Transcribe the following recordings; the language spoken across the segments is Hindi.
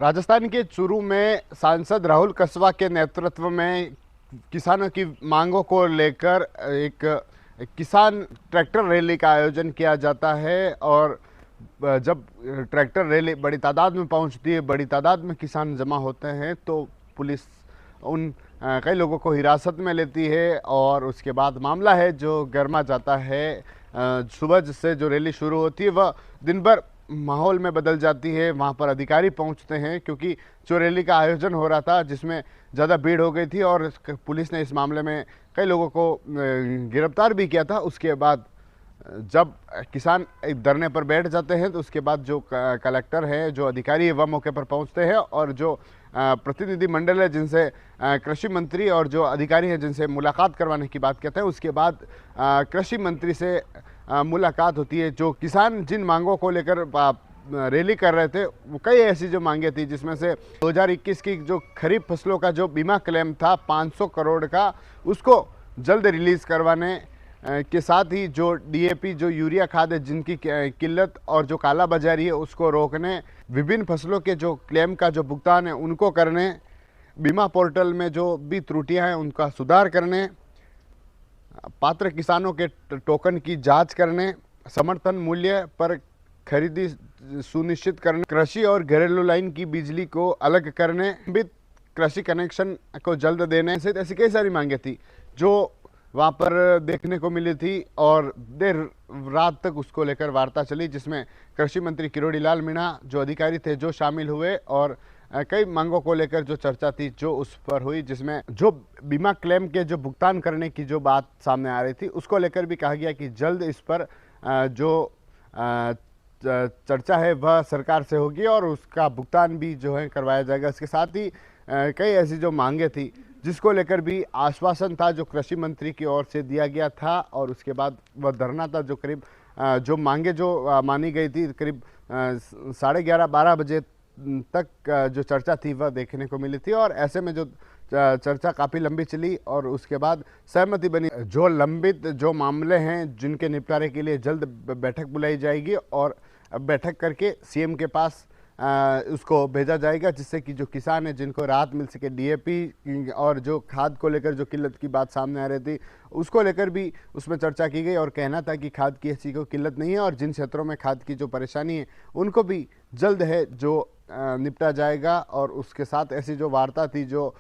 राजस्थान के चूरू में सांसद राहुल कसवा के नेतृत्व में किसानों की मांगों को लेकर एक किसान ट्रैक्टर रैली का आयोजन किया जाता है। और जब ट्रैक्टर रैली बड़ी तादाद में पहुंचती है, बड़ी तादाद में किसान जमा होते हैं, तो पुलिस उन कई लोगों को हिरासत में लेती है और उसके बाद मामला है जो गर्मा जाता है। सुबह से जो रैली शुरू होती है वह दिन भर माहौल में बदल जाती है। वहाँ पर अधिकारी पहुँचते हैं क्योंकि जो रैली का आयोजन हो रहा था जिसमें ज़्यादा भीड़ हो गई थी और पुलिस ने इस मामले में कई लोगों को गिरफ्तार भी किया था। उसके बाद जब किसान एक धरने पर बैठ जाते हैं तो उसके बाद जो कलेक्टर है, जो अधिकारी है, वह मौके पर पहुंचते हैं और जो प्रतिनिधि मंडल है जिनसे कृषि मंत्री और जो अधिकारी हैं जिनसे मुलाकात करवाने की बात कहते हैं, उसके बाद कृषि मंत्री से मुलाकात होती है। जो किसान जिन मांगों को लेकर रैली कर रहे थे, वो कई ऐसी जो मांगे थी जिसमें से 2021 की जो खरीफ फसलों का जो बीमा क्लेम था 500 करोड़ का, उसको जल्द रिलीज़ करवाने के साथ ही जो डीएपी, जो यूरिया खाद है जिनकी किल्लत और जो कालाबाजारी है उसको रोकने, विभिन्न फसलों के जो क्लेम का जो भुगतान है उनको करने, बीमा पोर्टल में जो भी त्रुटियां हैं उनका सुधार करने, पात्र किसानों के टोकन की जांच करने, समर्थन मूल्य पर खरीदी सुनिश्चित करने, कृषि और घरेलू लाइन की बिजली को अलग करने, कृषि कनेक्शन को जल्द देने से ऐसी कई सारी मांगे थी जो वहाँ पर देखने को मिली थी। और देर रात तक उसको लेकर वार्ता चली जिसमें कृषि मंत्री किरोड़ी लाल मीणा, जो अधिकारी थे, जो शामिल हुए और कई मांगों को लेकर जो चर्चा थी जो उस पर हुई, जिसमें जो बीमा क्लेम के जो भुगतान करने की जो बात सामने आ रही थी उसको लेकर भी कहा गया कि जल्द इस पर जो चर्चा है वह सरकार से होगी और उसका भुगतान भी जो है करवाया जाएगा। इसके साथ ही कई ऐसी जो मांगे थी जिसको लेकर भी आश्वासन था जो कृषि मंत्री की ओर से दिया गया था। और उसके बाद वह धरना था जो करीब जो मांगे जो मानी गई थी, करीब 11:30-12 बजे तक जो चर्चा थी वह देखने को मिली थी। और ऐसे में जो चर्चा काफ़ी लंबी चली और उसके बाद सहमति बनी। जो लंबित जो मामले हैं जिनके निपटारे के लिए जल्द बैठक बुलाई जाएगी और बैठक करके सीएम के पास उसको भेजा जाएगा, जिससे कि जो किसान है जिनको राहत मिल सके। डीएपी और जो खाद को लेकर जो किल्लत की बात सामने आ रही थी उसको लेकर भी उसमें चर्चा की गई और कहना था कि खाद की ऐसी कोई किल्लत नहीं है और जिन क्षेत्रों में खाद की जो परेशानी है उनको भी जल्द है जो निपटा जाएगा। और उसके साथ ऐसी जो वार्ता थी, जो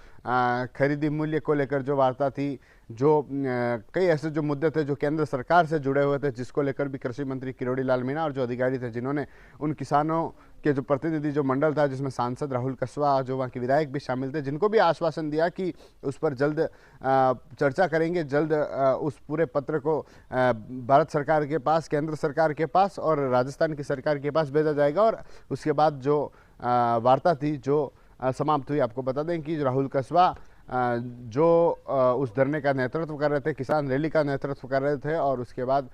खरीदी मूल्य को लेकर जो वार्ता थी, जो कई ऐसे जो मुद्दे थे जो केंद्र सरकार से जुड़े हुए थे, जिसको लेकर भी कृषि मंत्री किरोड़ी लाल मीणा और जो अधिकारी थे जिन्होंने उन किसानों के जो प्रतिनिधि जो मंडल था जिसमें सांसद राहुल कसवा, जो वहाँ के विधायक भी शामिल थे, जिनको भी आश्वासन दिया कि उस पर जल्द चर्चा करेंगे, जल्द उस पूरे पत्र को भारत सरकार के पास, केंद्र सरकार के पास और राजस्थान की सरकार के पास भेजा जाएगा। और उसके बाद जो वार्ता थी जो समाप्त हुई। आपको बता दें कि राहुल कसवा जो उस धरने का नेतृत्व कर रहे थे, किसान रैली का नेतृत्व कर रहे थे, और उसके बाद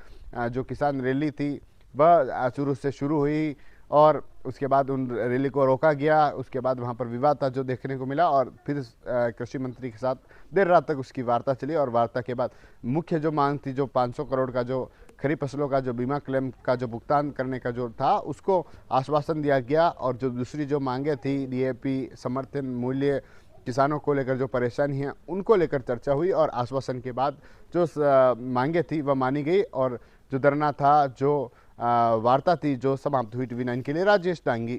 जो किसान रैली थी वह चूरू से शुरू हुई और उसके बाद उन रैली को रोका गया। उसके बाद वहाँ पर विवाद था जो देखने को मिला और फिर कृषि मंत्री के साथ देर रात तक उसकी वार्ता चली। और वार्ता के बाद मुख्य जो मांग थी, जो 500 करोड़ का जो खरीफ फसलों का जो बीमा क्लेम का जो भुगतान करने का जो था, उसको आश्वासन दिया गया। और जो दूसरी जो मांगे थी, डीएपी, समर्थन मूल्य, किसानों को लेकर जो परेशानी है उनको लेकर चर्चा हुई और आश्वासन के बाद जो मांगे थी वह मानी गई और जो धरना था, जो वार्ता थी, जो समाप्त हुई। TV9 के लिए राजेश डांगी।